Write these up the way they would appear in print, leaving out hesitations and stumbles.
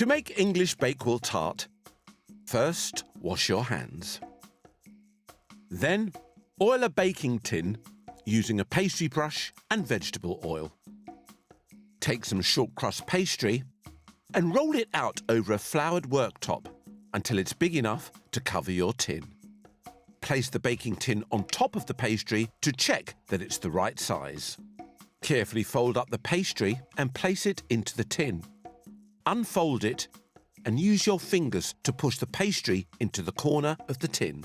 To make English Bakewell Tart, first wash your hands. Then oil a baking tin using a pastry brush and vegetable oil. Take some short crust pastry and roll it out over a floured worktop until it's big enough to cover your tin. Place the baking tin on top of the pastry to check that it's the right size. Carefully fold up the pastry and place it into the tin. Unfold it and use your fingers to push the pastry into the corner of the tin.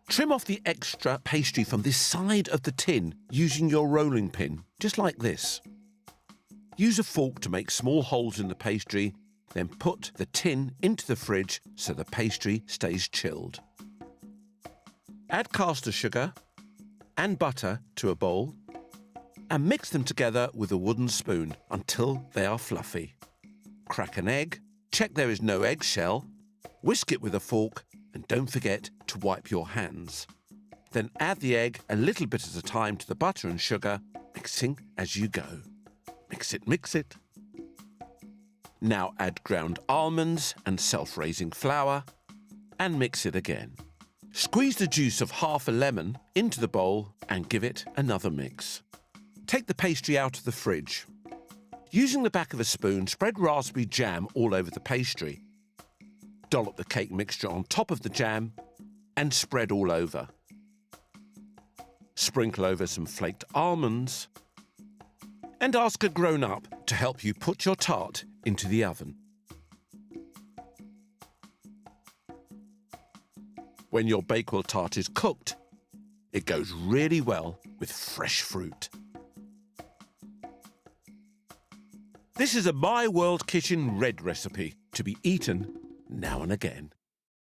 Trim off the extra pastry from this side of the tin using your rolling pin, just like this. Use a fork to make small holes in the pastry, then put the tin into the fridge so the pastry stays chilled. Add caster sugar and butter to a bowl and mix them together with a wooden spoon until they are fluffy. Crack an egg, check there is no eggshell, whisk it with a fork and don't forget to wipe your hands. Then add the egg a little bit at a time to the butter and sugar, mixing as you go. Mix it, mix it. Now add ground almonds and self-raising flour and mix it again. Squeeze the juice of half a lemon into the bowl and give it another mix. Take the pastry out of the fridge. Using the back of a spoon, spread raspberry jam all over the pastry. Dollop the cake mixture on top of the jam and spread all over. Sprinkle over some flaked almonds and ask a grown-up to help you put your tart into the oven. When your Bakewell tart is cooked, it goes really well with fresh fruit. This is a My World Kitchen red recipe to be eaten now and again.